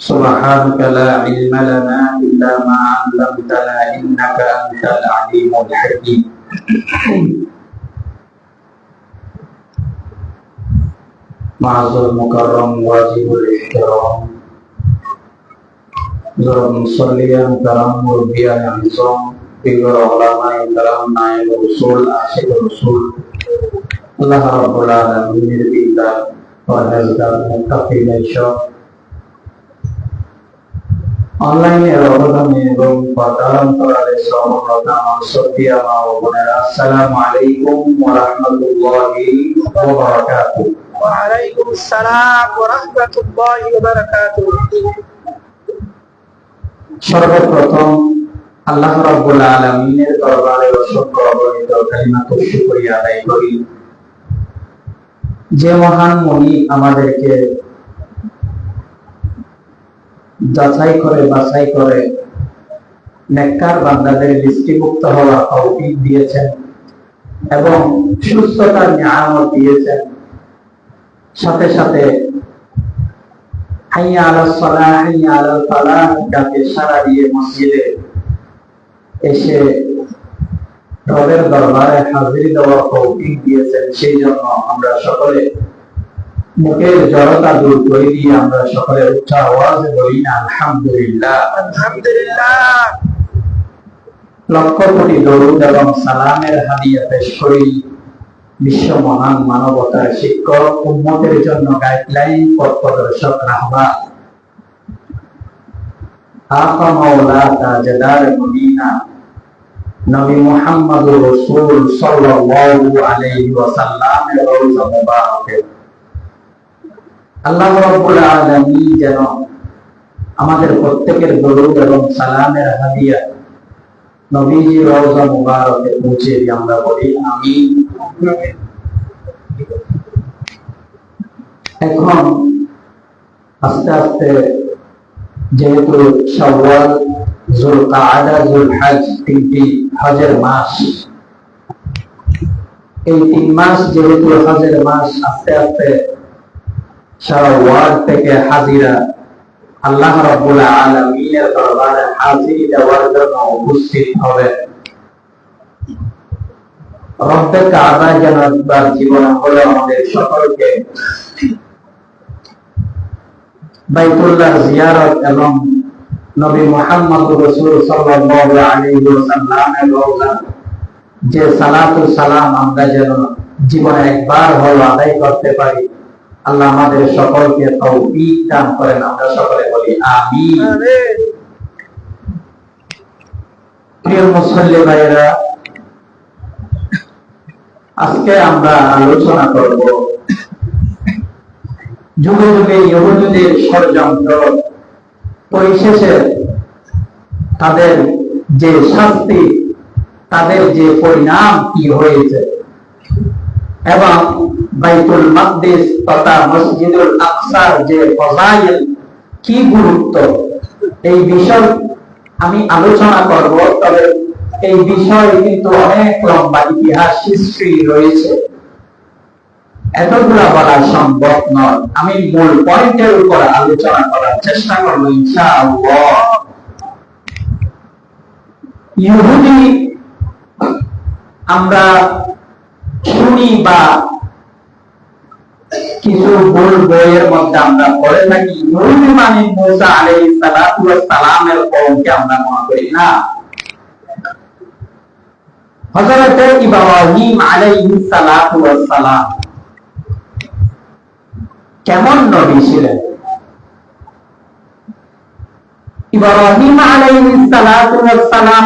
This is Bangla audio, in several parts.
سبحانك لا علم لنا إلا ما علمتنا إنك أنت العليم الحكيم معذور مكرم واجب الاحترام ضرب مصليا كرام مربيا عظام بغير علماء كرام نائب رسول عاشق رسول الله رب العالمين بالله وهذا المتقين الشر অনলাইনে অবদানে এবং পদান্তরালে শ্রমরত আমার সত্যিয়া মা ও বোনেরা, আসসালামু আলাইকুম ওয়া রাহমাতুল্লাহি ওয়া বারাকাতুহু। ওয়া আলাইকুম আসসালাম ওয়া রাহমাতুল্লাহি ওয়া বারাকাতুহু। সর্বপ্রথম আল্লাহ রাব্বুল আলামিনের দরবারে অসংখ্য অগণিত কালিমাতুল শুকরিয়া আদায় করি, যে মহান মুনি আমাদেরকে যাচাই করে বাছাই করে নেককার বান্দাদের লিস্টিভুক্ত হওয়ার তৌফিক দিয়েছেন এবং সুস্থতার নিয়ামত দিয়েছেন। সাথে সাথে হাইয়া আলাস সালাহ হাইয়া আলাল ফালাহ ডাকে সাড়া দিয়ে মসজিদে এসে রবের দরবারে হাজির দেওয়ার তৌফিক দিয়েছেন। সেই জন্য আমরা সকলে মুখের জড়তা দূর করে দিয়ে আমরা সকলে উচ্চ আওয়াজে বলি না আলহামদুলিল্লাহ, আলহামদুলিল্লাহ। লক্ষ কোটি দরুদ এবং সালামের হাদিয়া পেশ করি বিশ্ব মহান মানবতার শিক্ষক, উম্মতের জন্য গাইডলাইন, পথ প্রদর্শক, রাহবার, আকা মাওলা তাজদার মদিনা নবী মুহাম্মদুর রাসূল সাল্লাল্লাহু আলাইহি ওয়াসাল্লামের রওজা মুবারকে আল্লাহ রাব্বুল আলামিন যেন আমাদের প্রত্যেকের দরুদ এবং সালামের হাদিয়া নবীজি রওজা মুবারকে পৌঁছে দিয়ে আমরা বলি আমিন। এখন আস্তে আস্তে যেহেতু শাওয়াল, যুলকাআদা, যুলহজ তিনটি হজের মাস, এই 3 মাস যেহেতু হজের মাস, আস্তে আস্তে সারা ওয়ার্ল্ড থেকে হাজিরা আল্লাহ রাব্বুল আলামিনের দরবারে হাজিরি দেওয়ার জন্য উপস্থিত হবে। রব্বে কাবা যেন একবার জীবনে হলো আমাদের সকলকে বাইতুল্লাহ জিয়ারত এবং নবী মুহাম্মদ রাসূল সাল্লাল্লাহু আলাইহি ওয়াসাল্লামের রওজা যে সালাতু সালাম আমরা যেন জীবনে একবার হলো আদায় করতে পারি। আল্লাহ আমাদের সকলকে তৌফিক দান করেন। আমরা সকলে বলি আমিন। প্রিয় মুসল্লি ভাইরা, আজকে আমরা আলোচনা করব যুগে যুগে ইহুদীদের ষড়যন্ত্র, পরিশেষে তাদের যে শাস্তি, তাদের যে পরিণাম কি হয়েছে এবং বাইতুল মাকদিস তথা মসজিদুল আকসার যে ফজাইল কি গুরুত্ব, এই বিষয় আমি আলোচনা করব। তবে এই বিষয়ে কিন্তু অনেক লম্বা ইতিহাস, হিস্ট্রি রয়েছে, এতগুলা বলা সম্ভব নয়। আমি মূল পয়েন্টের উপর আলোচনা করার চেষ্টা করবো ইনশাআল্লাহ। ইহুদি আমরা শুনি বা কিছু ভুল বইয়ের মধ্যে আমরা পড়ে থাকি, ইহুদি মানে মুসা আলাইহিস সালাতু ওয়াস সালামের কওমকে আমরা মনে করি না। হযরত ইব্রাহিম আলাইহিস সালাতু ওয়াস সালাম কেমন নবী ছিলেন? ইব্রাহিম আলাইহিস সালাতু ওয়াস সালাম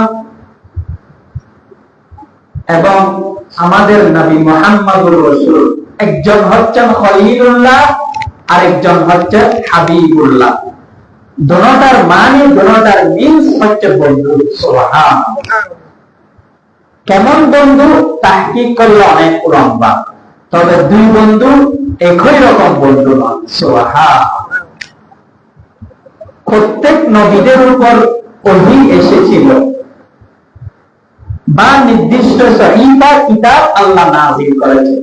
এবং আমাদের নবী মুহাম্মদুর রাসূল, একজন হচ্ছেন খলিলুল্লাহ আর একজন হচ্ছে হাবিবুল্লাহ। দুটোটার মানে, দুটোটার মিন্স হচ্ছে বন্ধু। সুবহানাল্লাহ। কেমন বন্ধু? তাহকিক করলে অনেক লম্বা, তবে দুই বন্ধু একই রকম বন্ধু নয়। সুবহানাল্লাহ। প্রত্যেক নবীদের উপর ওহী এসেছিল বা নির্দিষ্ট সহিফা কিতাব আল্লাহ নাযিল করেছেন।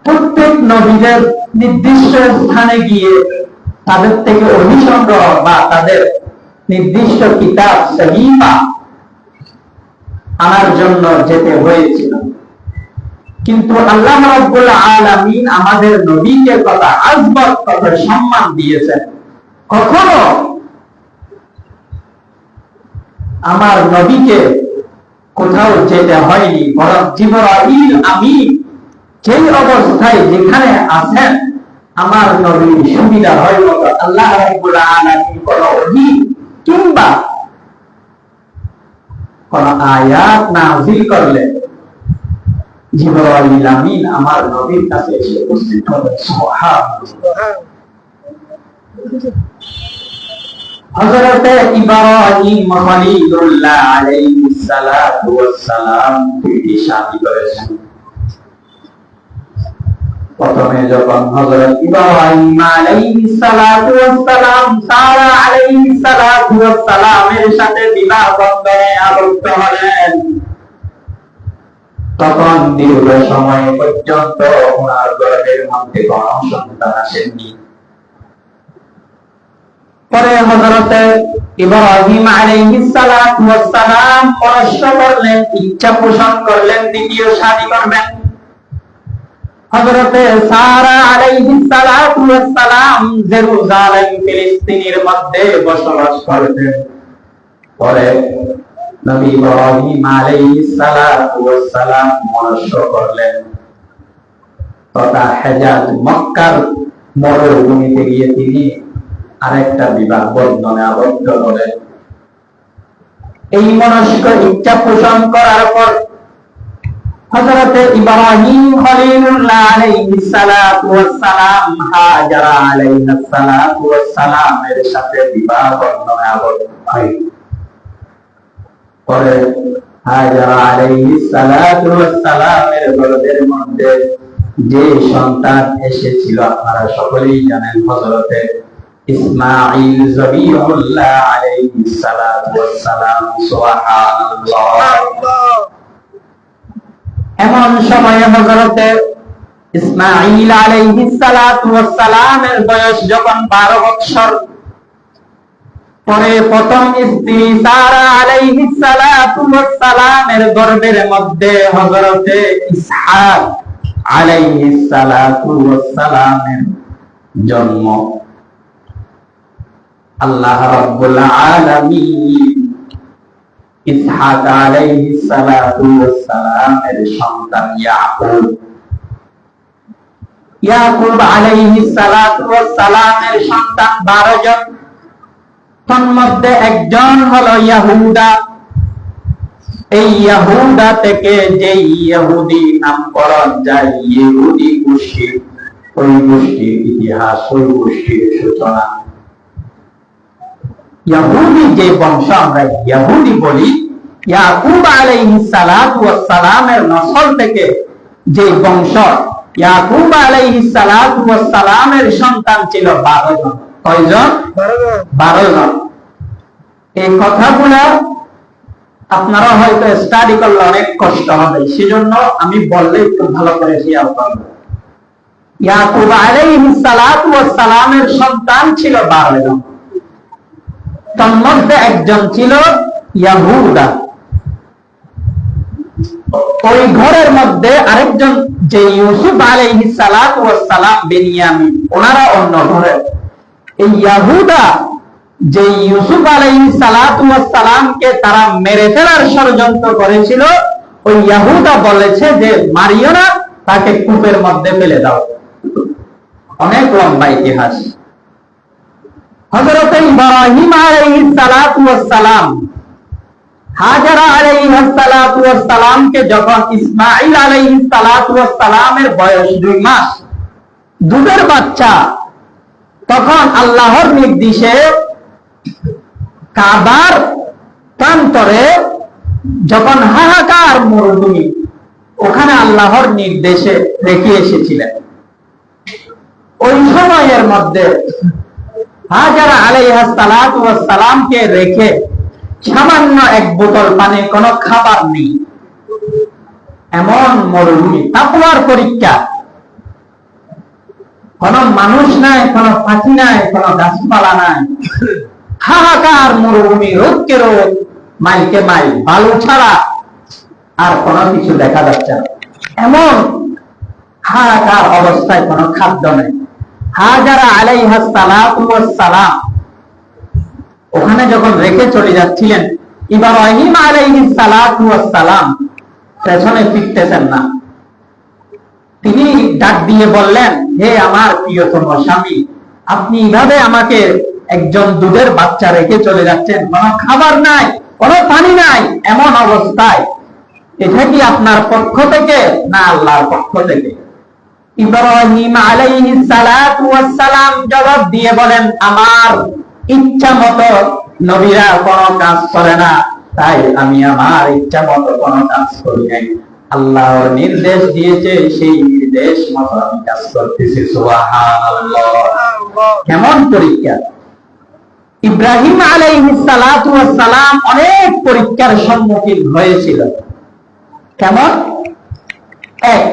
প্রত্যেক নবীদের নির্দিষ্ট স্থানে গিয়ে তাদের থেকে ওহী সংগ্রহ বা তাদের নির্দিষ্ট কিতাব সহিফা আনার জন্য যেতে হয়েছিল। কিন্তু আল্লাহ রাব্বুল আলামিন আমাদের নবীকে কত আযমত, কত সম্মান দিয়েছেন। কখনো আমার নবীকে কোথাও যেতে হয়নি, বরং জিবরাইল আমিন যেই অবস্থায় যেখানে আছেন আমার নবীর সুবিধা হয় মতো আল্লাহ রাব্বুল আলামিন কোন ওহী কিংবা কোন আয়াত নাযিল করলে জিবরাইল আমিন আমার নবীর কাছে এসে উপস্থিত হবেন। সুবহানাল্লাহ। হযরত ইব্রাহিম খলিলুল্লাহ আলাইহিস সালাতু ওয়াস সালাম দুইটি শাদী করেছেন। প্রথমে যখন হযরত ইব্রাহিম আলাইহিস সালাতু ওয়াস সালাম সারা আলাইহিস সালাতু ওয়াস সালামের সাথে বিবাহ বন্ধনে আবদ্ধ হলেন, তখন দীর্ঘ সময় পর্যন্ত ওনার গর্ভের মধ্যে কোনো সন্তান আসেননি। পরে হযরত ইব্রাহিম আলাইহিস সালাতু ওয়াস সালাম পরামর্শ করলেন, ইচ্ছা পোষণ করলেন দ্বিতীয় শাদী করবেন। হযরত সারা আলাইহিস সালাতু ওয়াস সালাম জেরুজালেম ফিলিস্তিনের মধ্যে বসবাস করতেন। পরে নবী ইব্রাহিম আলাইহিস সালাতু ওয়াস সালাম পরামর্শ করলেন তথা হেজাজ মক্কার মরুভূমিতে গিয়ে তিনি আরেকটা বিবাহ বন্ধনে আবদ্ধ হলেন। এই মনস্ক ইচ্ছা পোষণ করার পর হযরত ইব্রাহিম খলিলুল্লাহ আলাইহিস সালাতু ওয়াস সালাম হাজারা আলাইহিস সালাতু ওয়াস সালামের সাথে বিবাহ বন্ধনে আবদ্ধ হয়। পরে হাজারা আলাইহিস সালাতু ওয়াস সালামের গর্ভের মধ্যে যে সন্তান এসেছিল আপনারা সকলেই জানেন, হযরত ইসমাঈল জবিহুল্লাহ আলাইহিস সালাতু ওয়াস সালাম। সুবহানাল্লাহ। এমন সময়ে হযরত ইসমাঈল আলাইহিস সালাতু ওয়াস সালামের বয়স যখন 12 বছর, পরে প্রথম স্ত্রী সারা আলাইহিস সালাতু ওয়াস সালামের গর্ভের মধ্যে হযরতে ইসহাক আলাইহিস সালাতু ওয়াস সালামের জন্ম। আল্লাহ রাব্বুল আলামিন ইসহাক আলাইহিস সালাতু ওয়াস সালামের সন্তান ইয়াকুব আলাইহিস সালাতু ওয়াস সালামের সন্তান 12 জন। তন্মধ্যে একজন হলো ইয়াহুদা। এই ইয়াহুদা থেকে যে ইহুদি নামকরণ যায় ইহুদি গোষ্ঠী, ওই গোষ্ঠীর ইতিহাস, ওই গোষ্ঠীর সূচনা। ইহুদি যে বংশ আমরা ইহুদি বলি, ইয়াকুব আলাইহিস সালাতু ওয়াস সালামের নসল থেকে যে বংশ, ইয়াকুব আলাইহিস সালাতু ওয়াস সালামের সন্তান ছিল 12 জন। কয়জন? 12 জন। এই কথাগুলো আপনারা হয়তো স্টাডি করলে অনেক কষ্ট হবে, সেজন্য আমি বললে একটু ভালো করে খেয়াল করবেন। ইয়াকুব আলাইহিস সালাতু ওয়াস সালামের সন্তান ছিল 12 জন। তার মধ্যে একজন ছিল ইয়াহুদা। ওই ঘরের মধ্যে আরেকজন যে ইউসুফ আলাইহিস সালাতু ওয়াস সালাম, বেনিয়ামিন, ওনারা অন্য ঘরের। এই ইয়াহুদা যে ইউসুফ আলাইহিস সালাতু ওয়াস সালামকে তারা মেরে ফেলার ষড়যন্ত্র করেছিল, ওই ইয়াহুদা বলেছে যে মারিও না, তাকে কূপের মধ্যে ফেলে দাও। অনেক লম্বা ইতিহাস। হযরত ইব্রাহিম আলাইহিস সালাতু ওয়াস সালাম হাজারা আলাইহিস সালাতু ওয়াস সালামকে যখন ইসমাঈল আলাইহিস সালাতু ওয়াস সালামের বয়স 2 মাস, দুধের বাচ্চা, তখন আল্লাহর নির্দেশে কাবার প্রান্তরে যখন হাহাকার মরুভূমি, ওখানে আল্লাহর নির্দেশে রেখে এসেছিলেন। ওই সময়ের মধ্যে হাজারা আলাইহিস সালাতু ওয়াস সালামকে রেখে সামান্য এক বোতল পানি, কোনো খাবার নেই, এমন মরুভূমি, তাকওয়ার পরীক্ষা। কোন মানুষ নাই, কোন পাখি নাই, কোন গাছপালা নাই, হাহাকার মরুভূমি, রোদকে রোদ, মাইলকে মাইল, বালু ছাড়া আর কোনো কিছু দেখা যাচ্ছে না। এমন হাহাকার অবস্থায় কোনো খাদ্য নেই। হাজারা আলাইহিস সালাতু ওয়াস সালাম ওখানে যখন রেখে চলে যাচ্ছিলেন, ইব্রাহিম আলাইহিস সালাতু ওয়াস সালাম পেছনে ফিরতেছেন না। তিনি ডাক দিয়ে বললেন, হে আমার প্রিয়তম স্বামী, আপনি এইভাবে আমাকে একজন দুধের বাচ্চা রেখে চলে যাচ্ছেন, কোনো খাবার নাই, কোনো পানি নাই, এমন অবস্থায়, এটা কি আপনার পক্ষ থেকে না আল্লাহর পক্ষ থেকে? ইব্রাহিম আলাইহিস সালাতু ওয়াস সালাম জবাব দিয়ে বলেন, আমার ইচ্ছা মতো নবীরা কোনো কাজ করে না, তাই আমি আমার ইচ্ছা মতো কোনো কাজ করি নাই। আল্লাহর নির্দেশ দিয়েছে, সেই নির্দেশ মতো আমি কাজ করতেছি। সুবহানাল্লাহ। কেমন পরীক্ষা! ইব্রাহিম আলাইহিস সালাতু ওয়াস সালাম অনেক পরীক্ষার সম্মুখীন হয়েছিল। কেমন? এক,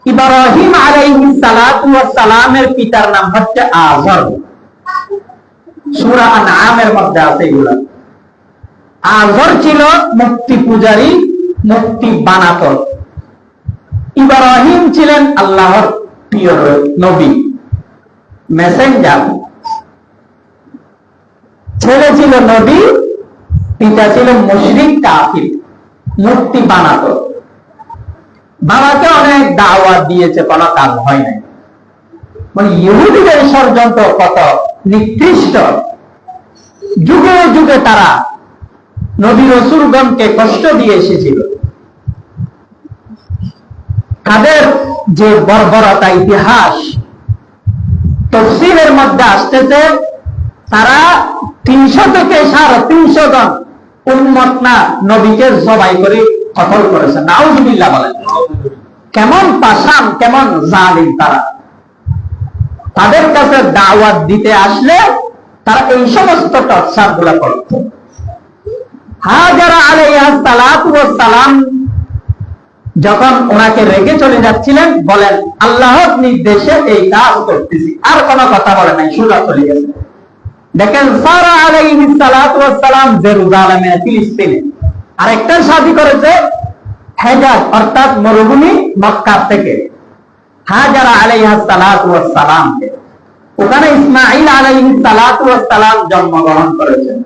ইব্রাহিম আলাইহিস সালাতু ওয়াস সালামের পিতার নাম হচ্ছে আযর। সূরা আনআমের মধ্যে আছে এগুলা। আযর ছিল মূর্তি পূজারী, মূর্তি বানাতো। ইব্রাহিম ছিলেন আল্লাহর প্রিয় নবী, মেসেঞ্জার। ছেলে ছিল নবী, পিতা ছিল মুশরিক কাফির, মূর্তি বানাতো। বাবাকে অনেক দাওয়াত দিয়েছে, কোনো কাজ হয় নাই। মানে ইহুদিদের ষড়যন্ত্র কত নিকৃষ্ট! যুগে যুগে তারা নবী রাসূলগণকে কষ্ট দিয়ে এসেছিল। তাদের যে বর্বরতা ইতিহাস তাফসীরের মধ্যে আসতেছে, তারা 300 থেকে 350 জন উম্মত না নবীকে জবাই করে কতল করেছে। নাউজুবিল্লাহ বলেন। কেমন পাষাণ, কেমন জালিম তারা! তাদের কাছে দাওয়াত দিতে আসলে তারা এই সমস্ত টর্চার গুলা করত। হাজারা আলাইহিস সালাতু ওয়াস সালাম যখন ওনাকে রেখে চলে যাচ্ছিলেন বলেন আল্লাহর নির্দেশে এই কাজ করতেছি, আর কোনো কথা বলে নাই, সোজা চলে গেছে। দেখেন সারা আলাইহিস সালাতু ওয়াস সালাম জেরুজালেমে ফিলিস্তিনে, আরেকটা শাদী করেছে হেজাজ অর্থাৎ মরুভূমি মক্কা থেকে হাজারা আলাইহিস সালাতু ওয়াস সালাম, ওখানে ইসমাঈল আলাইহিস সালাতু ওয়াস সালাম জন্মগ্রহণ করেছেন।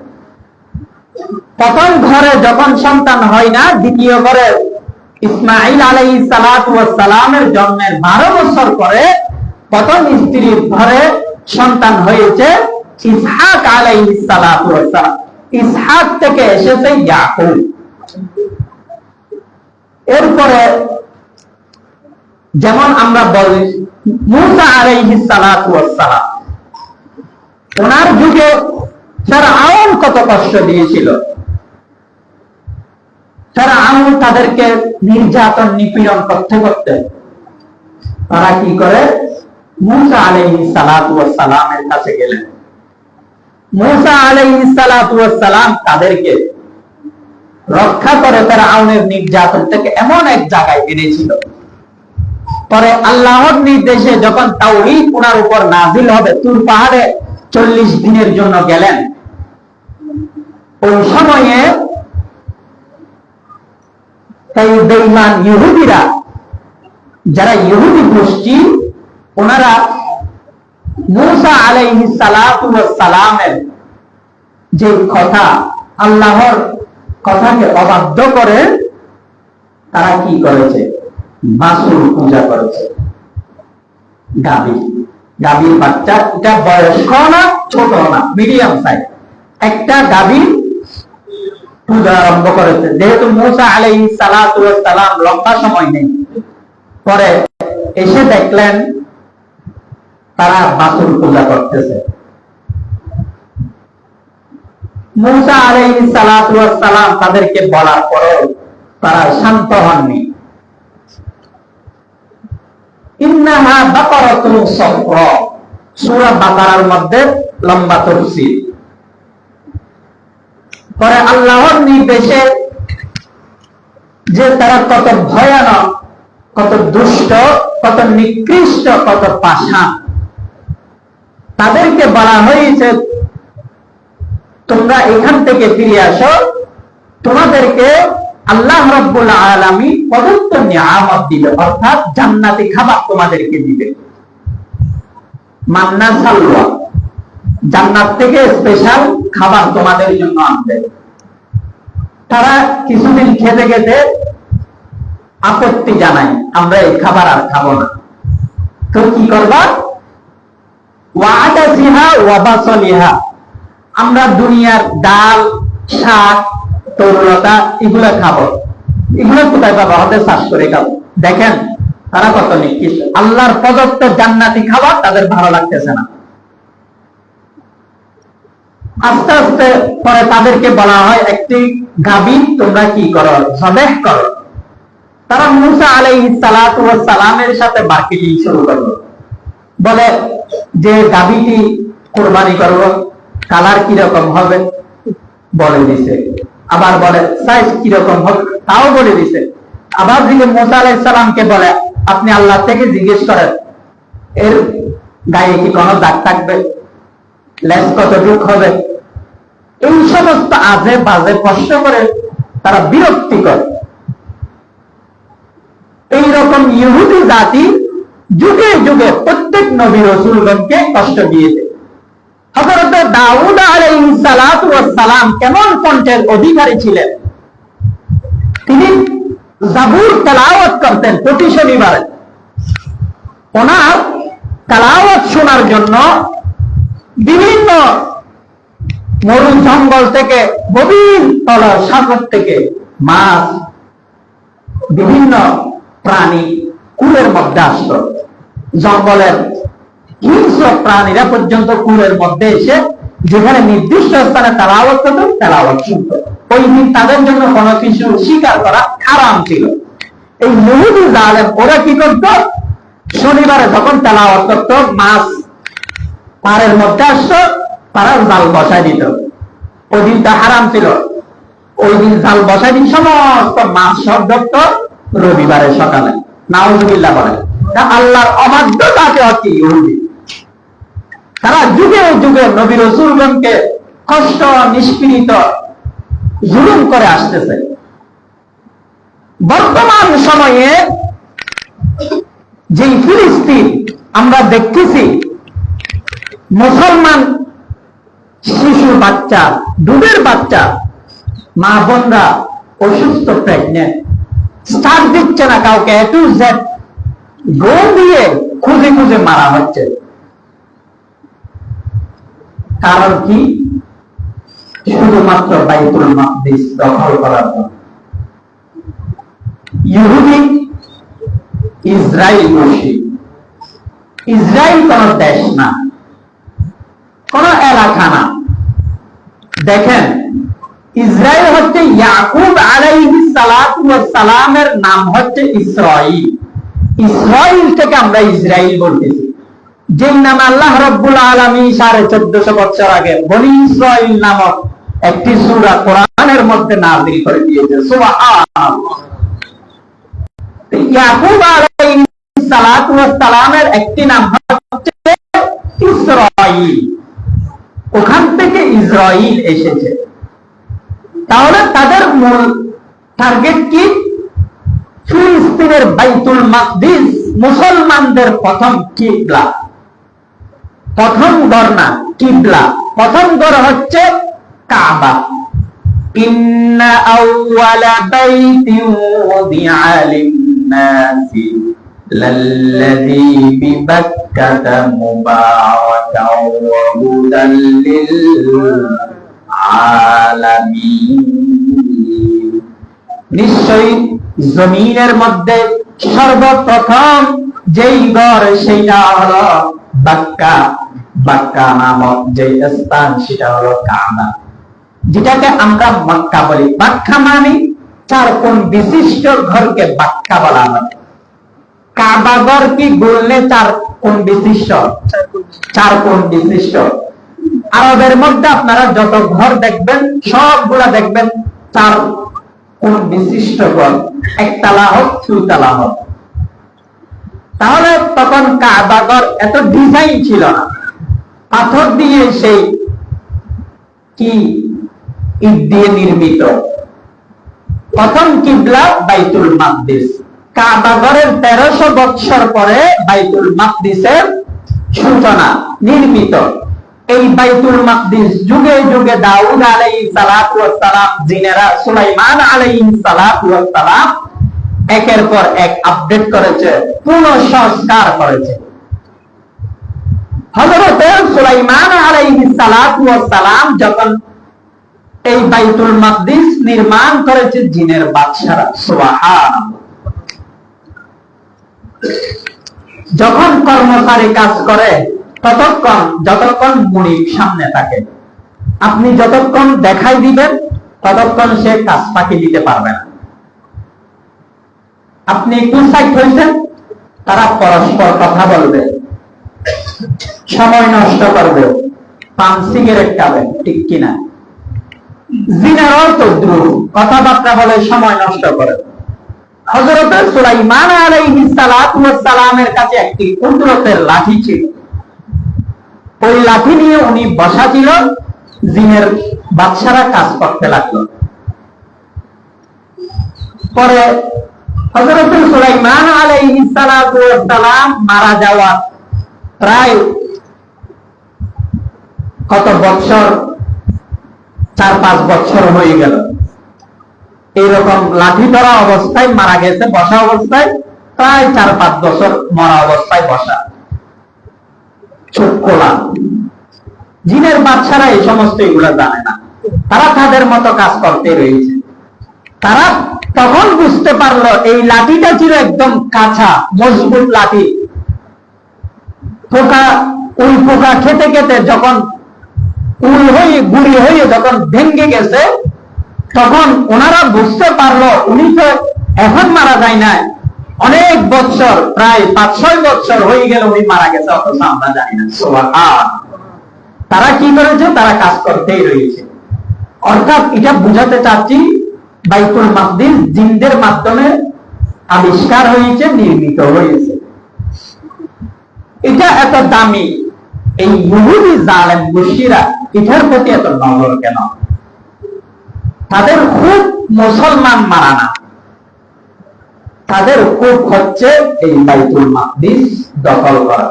প্রথম ঘরে যখন সন্তান হয় না, দ্বিতীয় ঘরে ইসমাঈল আলাইহিস সালাতু ওয়াস সালামের জন্মের 12 বছর পরে প্রথম স্ত্রীর ঘরে সন্তান হয়েছে ইসহাক আলাইহিস সালাতু ওয়াস সালাম। ইসহাক থেকে এসেছে ইয়াকুব। এরপরে যেমন আমরা বলি মূসা আলাইহিস সালাতু ওয়াস সালাম, ওনার যুগে ফিরআউন কত কষ্ট দিয়েছিল। ফিরআউন তাদেরকে নির্যাতন নিপীড়ন করতে করতে তারা কি করে মূসা আলাইহিস সালাতু ওয়াস সালামের কাছে গেলেন। মূসা আলাইহিস সালাতু ওয়াস সালাম তাদেরকে রক্ষা করে ফিরআউনের নির্যাতন থেকে এমন এক জায়গায় এনেছিল। পরে আল্লাহর নির্দেশে যখন তাওহীদ ওনার উপর নাযিল হবে, তুর পাহাড়ে 40 দিনের জন্য গেলেন। ওই সময়ে এই বেঈমান ইহুদিরা, যারা ইহুদি গোষ্ঠী, ওনারা মূসা আলাইহিস সালাতু ওয়াস সালামের যে কথা, আল্লাহর কথাকে অবাধ্য করে তারা কি করেছে, বাছুর পূজা করেছে। গাভীর বাচ্চা, এটা বয়স্ক না ছোট না, মিডিয়াম সাইজ একটা গাভী পূজা আরম্ভ করেছে। যেহেতু মূসা আলাইহিস সালাতু ওয়াস সালাম লম্বা সময় নেই, পরে এসে দেখলেন তারা বাছুর পূজা করতেছে। মূসা আলাইহিস সালাতু ওয়াস সালাম তাদেরকে বলার পরেও তারা শান্ত হননি। ইন্নাহা বাকারাতুন সাফরা, সূরা বাকারার মধ্যে লম্বা তাফসীর। পরে আল্লাহর নির্দেশে যে তারা কত ভয়ানক, কত দুষ্ট, কত নিকৃষ্ট, কত পাষাণ, তাদেরকে বলা হয়েছে তোমরা এখান থেকে ফিরে আসো, তোমাদেরকে আল্লাহ রাব্বুল আলামিন প্রদত্ত নিয়ামত দিবে, অর্থাৎ জান্নাতি খাবার তোমাদেরকে দিবে। মান্না সালওয়া, জান্নাত থেকে স্পেশাল খাবার তোমাদের জন্য আনবে। তারা কিছুদিন খেতে খেতে আপত্তি জানায়, আমরা এই খাবার আর খাবো না। তো কি করবা, ওয়াদাসিহা ওয়া বাসালিহা, আমরা দুনিয়ার ডাল, শাক, তরুলতা এগুলো খাবো। এগুলো কোথায় পাবো, আমাদের চাষ করে খাবো। দেখেন তারা কত নিকৃষ্ট, আল্লাহর প্রদত্ত জান্নাতি খাবার তাদের ভালো লাগতেছে না। আস্তে আস্তে পরে তাদেরকে বলা হয় একটি গাভী তোমরা কি করো, জবেহ করো। তারা মূসা আলাইহিস সালাতু ওয়াস সালামের সাথে বার্গেনিং শুরু করলো। বলে যে গাভীটি কুরবানি করবো, কালার কিরকম হবে বলে দিছে, আবার বলে সাইজ কিরকম হবে তাও বলে দিছে। আবার দিকে মূসা আলাইহিস সালামকে বলে আপনি আল্লাহ থেকে জিজ্ঞেস করেন এর গায়ে কি কোনো দাগ থাকবে, লেজ কতটুক হবে। এই সমস্ত আজে বাজে প্রশ্ন করে তারা বিরক্তি করে। এইরকম ইহুদি জাতি যুগে যুগে প্রত্যেক নবী রাসূলগণকে কষ্ট দিয়েছে। হযরত দাউদ আলাইহিস সালাতু ওয়াস সালাম কেমন কণ্ঠের অধিকারী ছিলেন, তিনি জাবুর তেলাওয়াত করতেন প্রতি শনিবারে। ওনার তেলাওয়াত শোনার জন্য বিভিন্ন মরু জঙ্গল থেকে, গভীর তল সাগর থেকে মাছ, বিভিন্ন প্রাণী কুলের মধ্যে আসত। জঙ্গলের হিংস্র প্রাণীরা পর্যন্ত কুলের মধ্যে এসে যেখানে নির্দিষ্ট স্থানে তেলাওয়াত করত, তেলাওয়াত শুনত। ওই দিন তাদের জন্য কোনো কিছু স্বীকার করা হারাম ছিল। এই ইহুদি জালেম ওরা কি করত, শনিবারে যখন তেলাওয়াত করত, মাছ পাড়ের মধ্যে আসতো, তারা জাল বসায় দিত। ওই দিনটা হারাম ছিল। ওই দিন জাল বসায় দিন সমস্ত মাছ সব ধরত, রবিবারে সকালে, নাউজুবিল্লাহ বলে। আল্লাহর অবাধ্য তাকে হচ্ছে ইহুদি। তারা যুগে যুগে নবী রাসূলগণকে কষ্ট, নিষ্পীড়িত, জুলুম করে আসতেছে। বর্তমান সময়ে যে ফিলিস্তিন আমরা দেখতেছি, মুসলমান শিশু বাচ্চা, দুধের বাচ্চা, মা বোনরা অসুস্থ, প্রেগনেন্ট, স্টার্ট দিচ্ছে না কাউকে, এ টু জেড গো দিয়ে খুঁজে খুঁজে মারা হচ্ছে। কারণ কি? শুধুমাত্র বাইতুল মাকদিস দখল করার জন্য। ইহুদি ইসরায়েল মুশরিক। ইসরায়েল কোন দেশ না, কোন এলাকা না। দেখেন, ইসরায়েল হচ্ছে ইয়াকুব আলাইহিস সালাতু ওয়াস সালামের নাম হচ্ছে ইসরাইল। ইসরাইল থেকে আমরা ইসরায়েল বলতেছি, যে নাম আল্লাহ রাব্বুল আলামিন 1450 বছর আগে বনি ইসরাইল নামক একটি সূরা কোরআনের মধ্যে নাযিল করে দিয়েছে। সুবহানাল্লাহ। ইয়াকুব আলাইহিস সালাতু ওয়াস সালামের একটি নাম হচ্ছে ইসরাইল, ওখান থেকে ইসরাইল এসেছে। তাহলে তাদের মূল টার্গেট কি? ফিলিস্তিনের বাইতুল মাকদিস মুসলমানদের প্রথম কিবলা, প্রথম ঘর না, কিবলা। প্রথম ঘর হচ্ছে কাবা। ইন্না আউওয়ালা বাইতিন ওয়াদিআ লিন-নাসি লাল্লাযী বিবাক্কাতা মুবারাকাও ওয়া হুদাল লিল-আলামিন। নিশ্চয়ই জমিনের মধ্যে সর্বপ্রথম যেই ঘর সেইটা হলো বাক্কা। বাক্কা নামক যে স্থান সেটা হলো কাবা, যেটাকে আমরা মক্কা বলি। বাক্কা মানে 4 কোণ বিশিষ্ট ঘরকে বাক্কা বলা হয়। কাবা ঘর কি বললে 4 কোণ বিশিষ্ট? 4 কোণ বিশিষ্ট। আরবের মধ্যে আপনারা যত ঘর দেখবেন সবগুলা দেখবেন 4 কোণ বিশিষ্ট ঘর, একতলা হোক, দুতলা হোক। তাহলে তখন কাবা ঘর এত ডিজাইন ছিল না, পাথর দিয়ে সেই কি ইট দিয়ে নির্মিত। প্রথম কিবলা বাইতুল মাকদিস। কাবা ঘরের 1300 বছর পরে বাইতুল মাকদিসের সূচনা, নির্মিত। এই বাইতুল মাকদিস যুগে যুগে দাউদ আলাইহিস সালাতু ওয়াস সালাম, জিনেরা সুলাইমান আলাইহিস সালাতু ওয়াস সালাম একের পর এক আপডেট করেছে, পুনঃসংস্কার করেছে। হযরত সুলাইমান আলাইহিস সালাতু ওয়াস সালাম যখন এই বাইতুল মাকদিস নির্মাণ করেছে জিনের বাদশারা, সুবহানাল্লাহ। যখন কর্মচারী কাজ করে ততক্ষণ, যতক্ষণ মুনিব সামনে থাকে, আপনি যতক্ষণ দেখাই দিবেন ততক্ষণ সে কাজ ফাঁকি দিতে পারবে না। আপনি একটু সাইড হয়েছেন, তারা পরস্পর কথা বলবে, সময় নষ্ট করবে, পান সিগারেট খাবেন, ঠিক কিনা? জিনারও তো দ্রুত কথাবার্তা বলে সময় নষ্ট করে। হযরত সুলাইমান আলাইহিস সালাতু ওয়াস সালামের কাছে একটি কুদরতের লাঠি ছিল। ওই লাঠি নিয়ে উনি বসা ছিল, জিনের বাদশারা কাজ করতে লাগলো। পরে হযরত সুলাইমান আলাইহিস সালাতু ওয়াস সালাম মারা যাওয়ার প্রায় কত বছর, 4-5 বছর হয়ে গেল। এইরকম লাঠি ধরা অবস্থায় মারা গেছে, বসা অবস্থায় প্রায় 4-5 বছর মরা অবস্থায় বসা, চোখ খোলা। জিনের বাদশারা এই সমস্ত এগুলা জানে না, তারা তাদের মতো কাজ করতে রয়েছে। তারা তখন বুঝতে পারলো এই লাঠিটা ছিল একদম কাঁচা, মজবুত লাঠি। পোকা, ওই পোকা খেতে খেতে যখন উল হয়ে গুড়ি হয়ে যখন ভেঙে গেছে, তখন ওনারা বুঝতে পারলো উনি তো এখন মারা যায় না, অনেক বছর, প্রায় 5-6 বছর হয়ে গেল উনি মারা গেছে, অথচ আমরা জানি না। সুবহানাল্লাহ। তারা কি করেছে? তারা কাজ করতেই রয়েছে। অর্থাৎ এটা বুঝাতে চাচ্ছি, বাইতুল মাকদিস জিনদের মাধ্যমে আবিষ্কার হয়েছে, নির্মিত হয়েছে। এটা এত দামি, এই ইহুদি জালেম মুশরিকরা এটার প্রতি এত নজর কেন? তাদের খুব মুসলমান মারানা, তাদের খুব হচ্ছে এই বাইতুল মাকদিস দখল করা।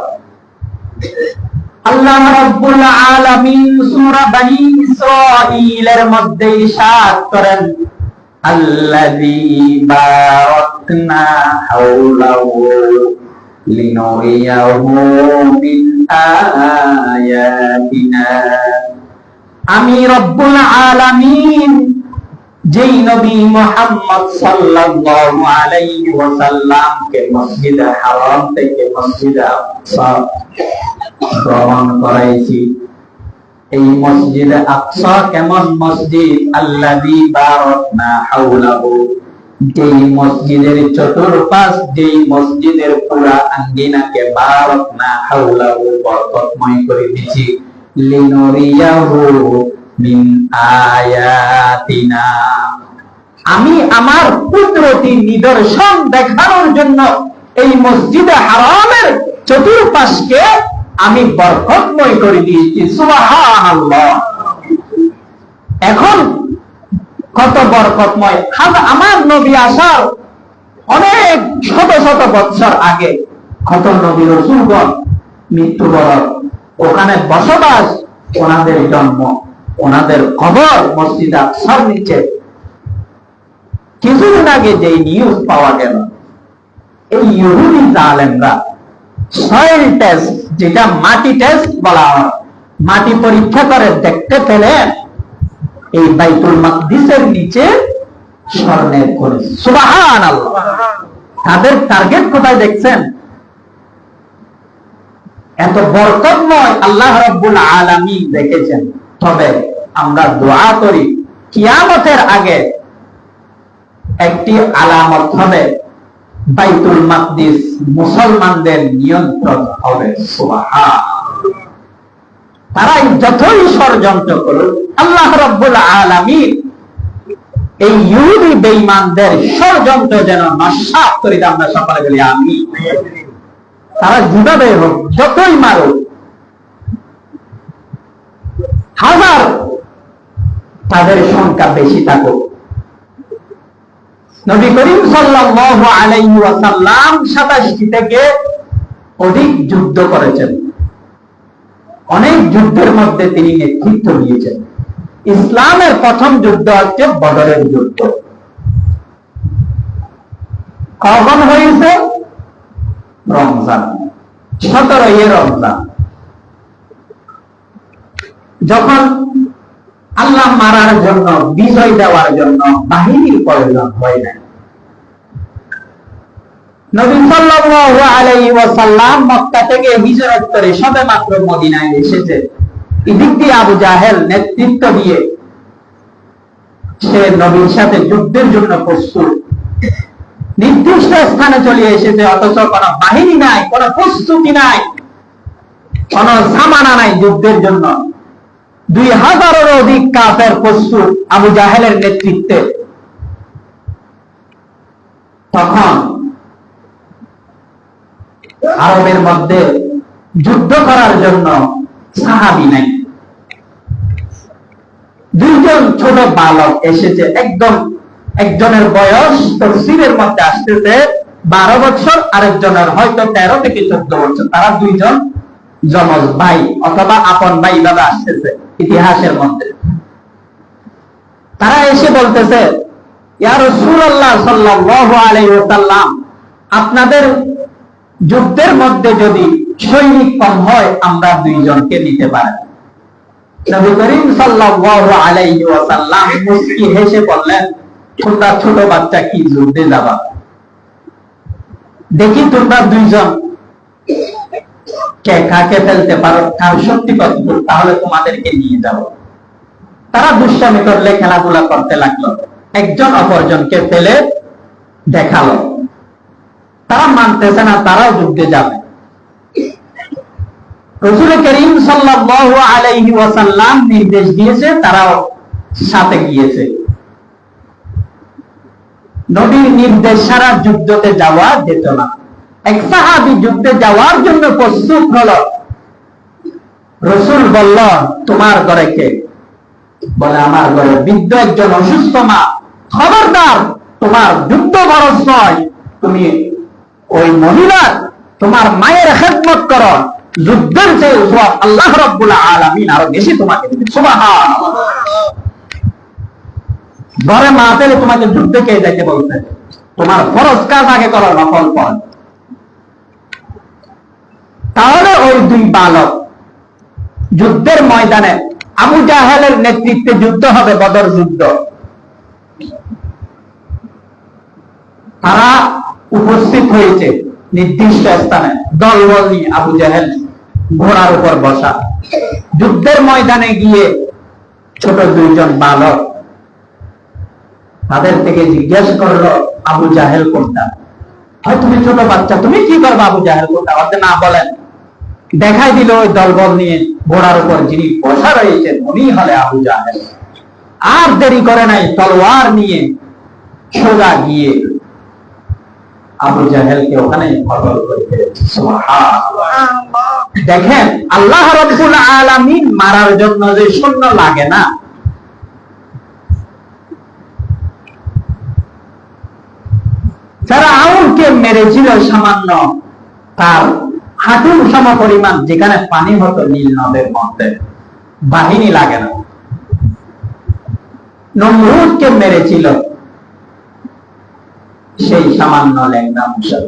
আল্লাহ রাব্বুল আলামিন সূরা বনী ইসরাঈলের মধ্যে ইরশাদ করেন, আল্লাযী বারাকনা হাওলাহু লিনুরিয়াহু মিন আয়াতিনা। আমি রব্বুল আলামিন যেই নবী মুহাম্মদ সাল্লাল্লাহু আলাইহি ওয়াসাল্লামকে মসজিদে হারাম থেকে মসজিদে আকসা ভ্রমণ করাইছি। এই মসজিদে আকসা কেমন মসজিদ? আল্লাযী বারাকনা হাওলাহু, যেই মসজিদের চতুর্পাশ, যেই মসজিদের পুরা আঙ্গিনাকে বারাকনা হাওলাহু বরকতময় করে দিয়েছি। লিনুরিয়াহু মিন আয়াতিনা, আমি আমার কুদরতি নিদর্শন দেখানোর জন্য এই মসজিদে হারামের চতুর্পাশকে আমি বরকতময় করে দিয়েছি। সুবহানাল্লাহ। এখন কত বরকতময়! আমার নবী আসার অনেক শত শত বছর আগে কত নবী রাসূলগণ মৃত্যুবরণ, ওখানে বসবাস, ওনাদের জন্ম, ওনাদের কবর মসজিদ আকসার নিচে। কিছুদিন আগে যে নিউজ পাওয়া গেল, এই ইহুদি জালেমরা সয়েল টেস্ট, যেটা মাটি টেস্ট বলা হয়, মাটি পরীক্ষা করে দেখতে পেলেন এই বাইতুল মাকদিসের নিচে স্বর্ণের খনি। সুবহানাল্লাহ। তাদের টার্গেট কোথায় দেখছেন? এত বরকতময় আল্লাহ রাব্বুল আলামিন দেখেছেন। তবে আমরা দোয়া করি কিয়ামতের আগে একটি আলামত হবে, বাইতুল মাকদিস মুসলমানদের নিয়ন্ত্রণ হবে। সুবহানাল্লাহ। তারা যতই ষড়যন্ত্র করুক, আল্লাহ রাব্বুল আলামিন এই ইহুদি বেঈমানদের ষড়যন্ত্র যেন নস্যাৎ করে দেন। আমরা সকলে বলি আমিন। তারা যেভাবে হোক, যতই মারুক, হাজার তাদের সংখ্যা বেশি থাকুক, নবী করিম সাল্লাল্লাহু আলাইহি ওয়াসাল্লাম 87টি থেকে অধিক যুদ্ধ করেছেন। অনেক যুদ্ধের মধ্যে তিনি নেতৃত্ব দিয়েছেন। ইসলামের প্রথম যুদ্ধ হচ্ছে বদরের যুদ্ধ। কখন হয়েছে? রমজান, 17 রমজান। যখন আল্লাহ মারার জন্য, বিজয় দেওয়ার জন্য বাহিনীর প্রয়োজন হয় না, নবী সাল্লাল্লাহু আলাইহি ওয়াসাল্লাম মক্কা থেকে হিজরত করে সবেমাত্র মদিনায় এসেছে। এদিক দিয়ে আবু জাহেল নেতৃত্ব দিয়ে সে নবীর সাথে যুদ্ধের জন্য প্রস্তুত, নির্দিষ্ট স্থানে চলে এসেছে, অথচ কোনো বাহিনী নাই, কোনো প্রস্তুতি নাই, কোনো সামানা নাই যুদ্ধের জন্য। 2000-এর অধিক কাফের প্রস্তুত আবু জাহেলের নেতৃত্বে। তখন আরবের মধ্যে যুদ্ধ করার জন্য সাহাবী নাই। দুইজন ছোট বালক এসেছে, একজনের বয়স তাফসীরের মধ্যে আসতেছে 12 বছর, আরেকজনের হয়তো 13 থেকে 14 বছর। তারা দুইজন যমজ ভাই অথবা আপন ভাই ভাবে আসতেছে ইতিহাসের মধ্যে। তারা এসে বলতেছে, ইয়া রাসূলুল্লাহ সাল্লাল্লাহু আলাইহি ওয়াসাল্লাম, আপনাদের যুদ্ধের মধ্যে যদি সৈনিক কম হয়, আমরা দুইজনকে নিতে পারি। নবী করিম সাল্লাল্লাহু আলাইহি ওয়াসাল্লাম মুস্কি হেসে বললেন, তোমরা ছোট বাচ্চা, কি যুদ্ধে যাবা? দেখি তোমরা দুইজন কে কাকে ফেলতে পারো, কার শক্তি কতটুকু, তাহলে তোমাদেরকে নিয়ে যাব। তারা দুষ্টামি করলে, খেলাধুলা করতে লাগলো, একজন অপরজনকে ফেলে দেখালো। তারা মানতেছে না, তারাও যুদ্ধে যাবে। রাসূল করিম সাল্লাল্লাহু আলাইহি ওয়াসাল্লাম নির্দেশ দিয়েছে, তারাও সাথে গিয়েছে। নবীর নির্দেশ ছাড়া যুদ্ধতে যাওয়া যেত না। এক সাহাবী যুদ্ধে যাওয়ার জন্য প্রস্তুত হলো। রাসূল বলল, তোমার ঘরে কে? বলে, আমার ঘরে বৃদ্ধ একজন অসুস্থ মা। খবরদার, তোমার যুদ্ধ খরচ নয়, তুমি ওই মহিলার তোমার মায়ের খেদমত করো, যুদ্ধের চেয়ে সওয়াব আল্লাহ রাব্বুল আলামিন আরো বেশি তোমাকে দিবেন। সুবহানাল্লাহ। ঘরে মা পেলে তোমাকে যুদ্ধে কে যাইতে বলতে? তোমার ফরজ কাজ আগে করো, নফল পর। তাহলে ওই দুই বালক যুদ্ধের ময়দানে আবু জাহেলের নেতৃত্বে যুদ্ধ হবে, বদর যুদ্ধ। তারা উপস্থিত হয়েছে নির্দিষ্ট স্থানে, দলবল নিয়ে। আবু জাহেল ঘোড়ার উপর বসা। যুদ্ধের ময়দানে গিয়ে ছোট দুইজন বালক তাদের থেকে জিজ্ঞেস করলো, আবু জাহেল কোনটা? হয় তুমি ছোট বাচ্চা, তুমি কি করবে? আবু জাহেল কোনটা? আপনি না বলেন। দেখাই দিল ওই দলবল নিয়ে ঘোড়ার উপর যিনি বসা রয়েছেন উনি হলে আবু জাহেল। আর দেরি করে নাই, তলোয়ার নিয়ে সোজা গিয়ে আবু জাহেলকে ওখানে খতম করে ফেলেছে। সুবহানাল্লাহ। দেখেন, আল্লাহ রাব্বুল আলামিন মারার জন্য যে সৈন্য লাগে না, ফেরাউনকে মেরেছিল সামান্য তার হাঁটুর সম পরিমাণ, যেখানে পানি হতো নীল নদের মধ্যে, বাহিনী লাগে না। নমরুদকে মেরেছিল সেই সামান্য ল্যাংড়া মুসল।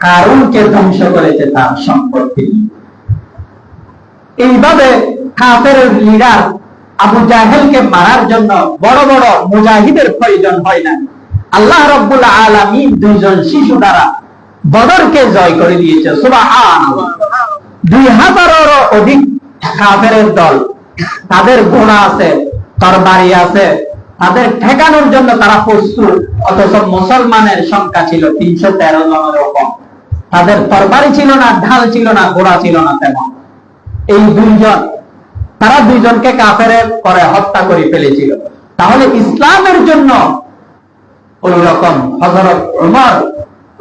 কারুনকে ধ্বংস করেছে তার সম্পত্তি। এইভাবে কাফেরের লিডার আবু জাহেলকে মারার জন্য বড় বড় মুজাহিদের প্রয়োজন হয় না। আল্লাহ রাব্বুল আলামিন দুইজন শিশু দ্বারা বদরকে জয় করে দিয়েছে। সুবহানাল্লাহ। 2000-এরও অধিক কাফেরের দল, তাদের ঘোড়া আছে, তরবারি আছে, তাদের ঠেকানোর জন্য তারা প্রস্তুত। অথচ মুসলমানের সংখ্যা ছিল 313 জনের কম। তাদের তরবারি ছিল না, ঢাল ছিল না, ঘোড়া ছিল না তেমন। এই দুইজন, তারা দুইজনকে কাফেরের করে হত্যা করে ফেলেছিল। তাহলে ইসলামের জন্য ওই রকম হযরত ওমর,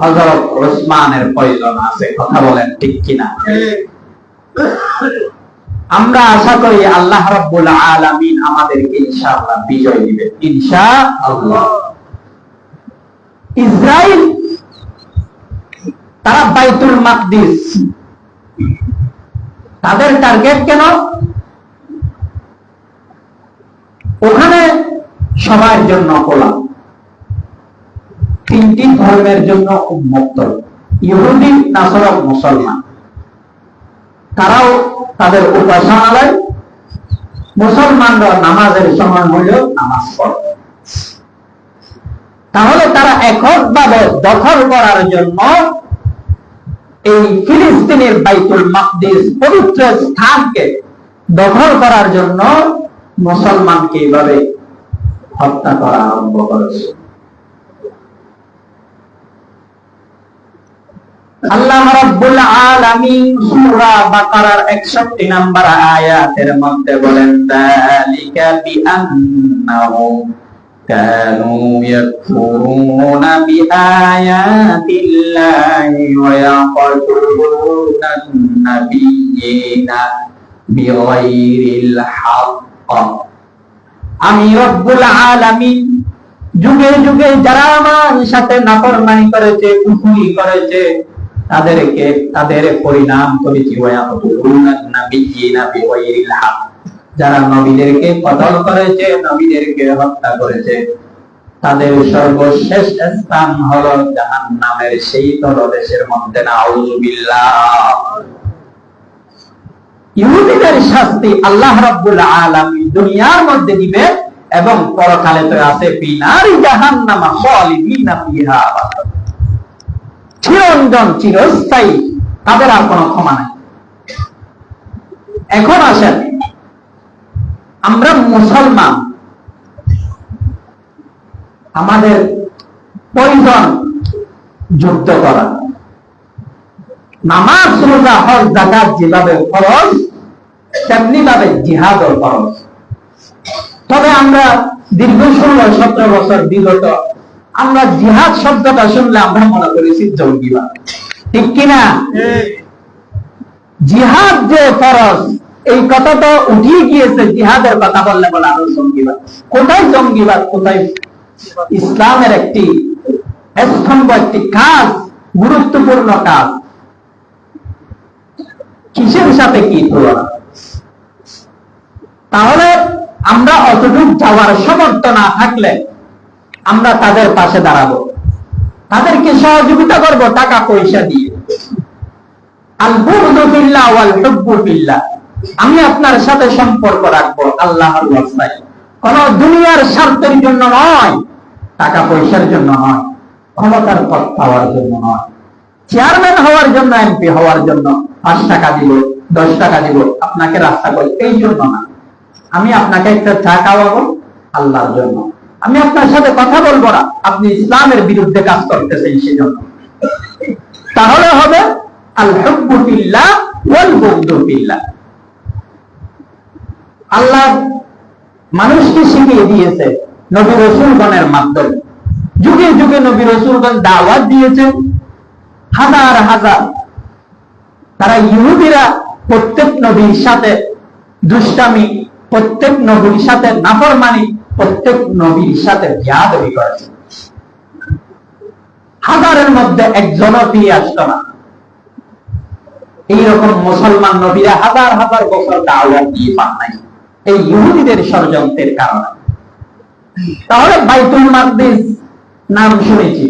হযরত ওসমানের প্রয়োজন আছে। কথা বলেন ঠিক কিনা? আমরা আশা করি আল্লাহ রাব্বুল আলামিন আমাদেরকে ইনশাআল্লাহ বিজয় দিবেন, ইনশাআল্লাহ। ইসরাইল তারা বাইতুল মাকদিস, তাদের টার্গেট কেন? ওখানে সবার জন্য খোলা, তিনটি ধর্মের জন্য উন্মুক্ত, ইহুদি, নাসরা, মুসলমান। তারাও তাদের উপাসনালয়, মুসলমানরা নামাজের সময় হলেও নামাজ পড়ে। তাহলে তারা এককভাবে দখল করার জন্য এই ফিলিস্তিনের বাইতুল মাকদিস পবিত্র স্থানকে দখল করার জন্য মুসলমানকে এইভাবে হত্যা করা আরম্ভ করেছে। আল্লাহ রাব্বুল আলামিন সূরা বাকারার 61 নম্বর আয়াতের মধ্যে বলেন, যালিকা বিআন্নাহুম কানু ইয়াকফুরুনা বিআয়াতিল্লাহি ওয়া ইয়াকতুলুনান নাবিয়্যিনা বিগাইরিল হক। আমি রব্বুল আলামিন যুগে যুগে যারা আমার সাথে নাফরমানি করেছে, কুফরি করেছে, তাদেরকে তাদের পরিণাম করেছি যারা নবীদেরকে কতল করেছে, নবীদেরকে হত্যা করেছে, তাদের সর্বশেষ স্থান হলো জাহান্নামের সেই তলদেশের মধ্যে। নাউযুবিল্লাহ। ইহুদিদের শাস্তি আল্লাহ রাব্বুল আলামিন দুনিয়ার মধ্যে দিবে এবং পরকালে তো আছে বিনারি জাহান্নাম খালিদিনা ফিহা, চিরঞ্জন, চিরস্থায়ী, তাদের আর কোনো ক্ষমা নাই। এখন আসেন, আমরা মুসলমান, আমাদের প্রয়োজন যুদ্ধ করা। নামাজ, রোজা, হজ, যাকাত যেভাবে ফরজ, তেমনি ভাবে জিহাদও ফরজ। তবে আমরা দীর্ঘ 16-17 বছর বিগত আমরা জিহাদ শব্দটা শুনলে আমরা মনে করেছি জঙ্গিবাদ, ঠিক কিনা? জিহাদ যে ফরজ এই কথা তো উঠিয়ে গিয়েছে, জিহাদের কথা বললে বলে আরো জঙ্গিবাদ। কোথায় জঙ্গিবাদ, কোথায় ইসলামের একটি স্তম্ভ, একটি কাজ, গুরুত্বপূর্ণ কাজ, কিসের সাথে কি তুলনা? তাহলে আমরা অতটুকু যাওয়ার সমর্থ না থাকলে আমরা তাদের পাশে দাঁড়াবো, তাদেরকে সহযোগিতা করব টাকা পয়সা দিয়ে। আল বুগদু ফিল্লাহ ওয়াল হুব্বু ফিল্লাহ, আমি আপনার সাথে সম্পর্ক রাখবো আল্লাহর ওয়াস্তায়, কোন দুনিয়ার স্বার্থের জন্য নয়, টাকা পয়সার জন্য নয়, ক্ষমতার পদ পাওয়ার জন্য নয়, চেয়ারম্যান হওয়ার জন্য, এমপি হওয়ার জন্য 5 টাকা দিব, 10 টাকা দিব, আপনাকে রাস্তা করি, এই জন্য না। আমি আপনাকে একটা চা খাওয়াবো আল্লাহর জন্য, আমি আপনার সাথে কথা বলবো না আপনি ইসলামের বিরুদ্ধে কাজ করতেছেন সেজন্য। তাহলে হবে আল হুব্বু ফিল্লাহ ওয়াল বুগদু ফিল্লাহ। আল্লাহ মানুষকে শিখিয়ে দিয়েছে নবী রাসূলগণের মাধ্যমে, যুগে যুগে নবী রাসূলগণ দাওয়াত দিয়েছেন, হাজার হাজার। তারা ইহুদিরা প্রত্যেক নবীর সাথে দুষ্টামি, প্রত্যেক নবীর সাথে নাফরমানি, প্রত্যেক নবীর সাথে বেয়াদবি করেছে। হাজারের মধ্যে একজনও ফিরে আসতো না। এইরকম মুসলমান নবীরা হাজার হাজার বছর দাওয়াত দিয়ে পান নাই, এই ইহুদিদের ষড়যন্ত্রের কারণে। তাহলে বাইতুল মাকদিস নাম শুনেছি,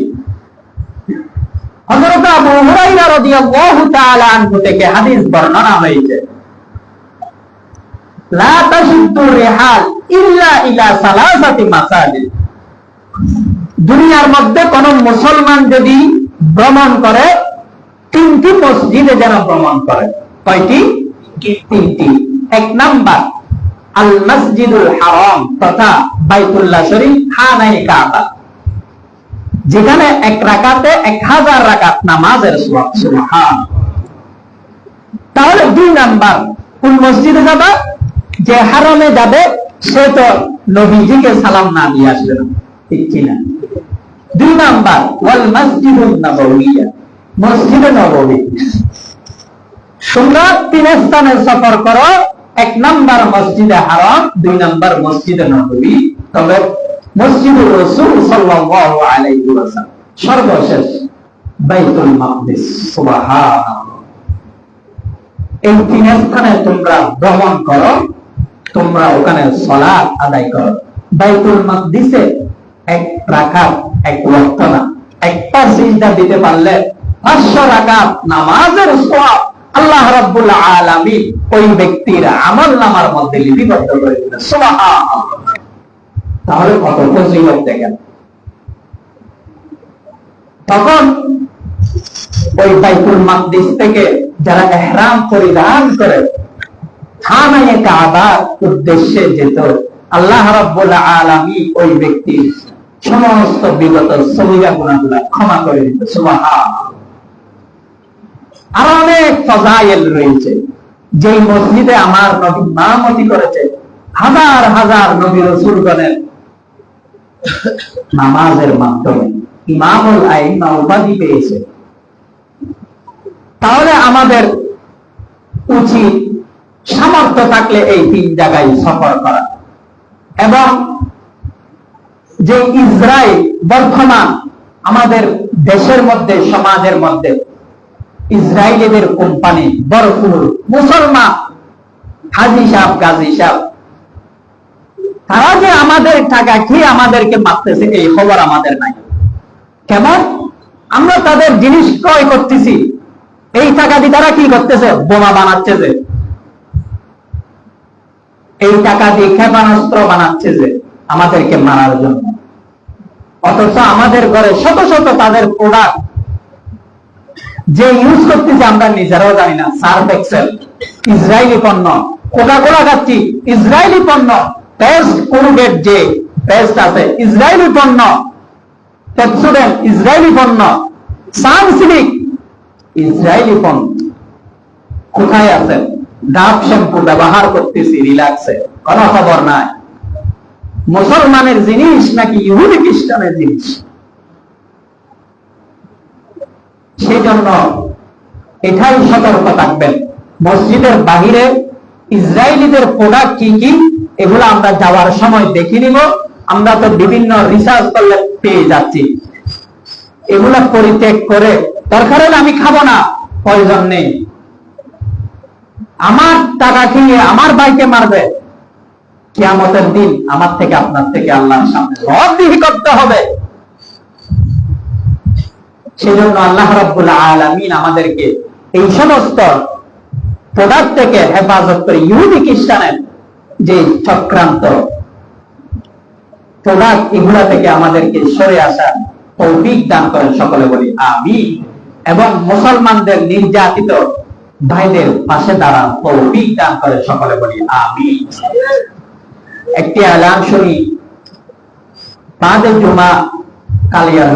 হযরত আবু হুরায়রা রাদিয়াল্লাহু তাআলা আনহু থেকে হাদিস বর্ণনা হয়েছে, লা তাশুদ্দু রিহাল ইল্লা ইলা সালাসাতি মাসাজিদ। দুনিয়ার মধ্যে কোন মুসলমান যদি ভ্রমণ করে 3টি মসজিদে যেন ভ্রমণ করে। কয়টি? 3টি। 1 নাম্বার আল মসজিদুল হারাম তথা বাইতুল্লাহ শরীফ, খানায়ে কাবা, যেখানে 1 রাকাতে 1000 রাকাত নামাজের সওয়াব। সুবহানাল্লাহ। তাহলে 2 নাম্বার কোন মসজিদে যাবে? যে হারামে যাবে সে তো নবীজিকে সালাম না দিয়ে আসবে না, ঠিক কিনা? 2 নাম্বার ওয়াল মসজিদুন নবওয়িয়া, মসজিদে নববী। তোমরা 3 স্থানে সফর করো, 1 নাম্বার মসজিদে হারাম, 2 নাম্বার মসজিদে নববী, তবে মসজিদুর রাসূল সাল্লাল্লাহু আলাইহি ওয়াসাল্লাম সর্বশেষ বাইতুল মাকদিস। সুবহানাল্লাহ। এই 3 স্থানে তোমরা ভ্রমণ করো, তোমরা ওখানে সালাত আদায় করো। বাইতুল মাকদিসে 1 রাকাত 1 ওয়াক্ত না, একটা সিজদা দিতে পারলে 500 রাকাত নামাজের সওয়াব আল্লাহ রাব্বুল আলামিন ওই ব্যক্তির আমলনামার মধ্যে লিপিবদ্ধ করে দিলেন। সুবহানাল্লাহ। তাহলে কত ফজিলত দেখেন। তখন ওই বাইতুল মাকদিস থেকে যারা ইহরাম পরিধান করে খানায়ে কাবার উদ্দেশ্যে যেত, আল্লাহ রাব্বুল আলামিন ওই ব্যক্তির সমস্ত বিগত সগীরা গুনাহগুলো ক্ষমা করে দিত। সুবহানাল্লাহ। আর অনেক ফজাইল রয়েছে, যেই মসজিদে আমার নবী ইমামতি করেছে, হাজার হাজার নবী রাসূলগণের নামাজের মাধ্যমে ইমামুল আইম্মা উপাধি পেয়েছে। তাহলে আমাদের উচিত সামর্থ্য থাকলে এই 3 জায়গায় সফর করা। এবং যে ইসরায়েল বর্তমান আমাদের দেশের মধ্যে, সমাজের মধ্যে ইসরায়েলিদের কোম্পানি ভরপুর, মুসলমান হাজি সাহেব, গাজী সাহেব, তারা যে আমাদের টাকা খেয়ে আমাদেরকে মারতেছে এই খবর আমাদের নাই। কেমন? আমরা তাদের জিনিস ক্রয় করতেছি, এই টাকা দিয়ে তারা কি করতেছে? বোমা বানাচ্ছে, যে এই টাকা দিয়ে ক্ষেপণাস্ত্র বানাচ্ছে যে আমাদেরকে মারার জন্য। অথচ আমাদের ঘরে শত শত তাদের প্রোডাক্ট যে ইউজ করতেছে আমরা নিজেরাও জানি না। সার্ফ এক্সেল ইসরায়েলি পণ্য, কোকা কোলা খাচ্ছি ইসরায়েলি পণ্য, পেস্ট কোলগেট যে পেস্ট আছে ইসরায়েলি পণ্য, পেপসোডেন্ট ইসরায়েলি পণ্য, সানসিল্ক ইসরায়েলি পণ্য। কোথায় আছেন? ডাব শ্যাম্পু ব্যবহার করতেছি রিল্যাক্সে, কোনো খবর নাই। মুসলমানের জিনিস নাকি ইহুদি খ্রিস্টানের জিনিস। সেই জন্য এটাই সতর্ক থাকবেন। মসজিদের বাহিরে ইসরায়েলিদের প্রোডাক্ট কি কি, এগুলো আমরা যাওয়ার সময় দেখে নিব। আমরা তো বিভিন্ন রিসার্চ করলে পেয়ে যাচ্ছি। এগুলা পরিত্যাগ করে, দরকার হলে আমি খাবো না, প্রয়োজন নেই। আমার টাকা খেয়ে আমার ভাইকে মারবে, কিয়ামতের দিন আমার থেকে আপনার থেকে আল্লাহর সামনে জবাবদিহি করতে হবে। সেজন্য আল্লাহ রাব্বুল আলামিন আমাদেরকে এই সমস্ত প্রোডাক্ট থেকে হেফাজত করে, ইহুদি খ্রিস্টানের যে চক্রান্ত প্রোডাক্ট, এগুলা থেকে আমাদেরকে সরে আসার তৌফিক দান করেন, সকলে বলি আমিন। এবং মুসলমানদের নির্যাতিত ভাইদের পাশে দাঁড়ান তৌফিক দান করেন, সকলে বলি আমিন। একটি এলান শুনি, বাদে জুমা কালিয়ার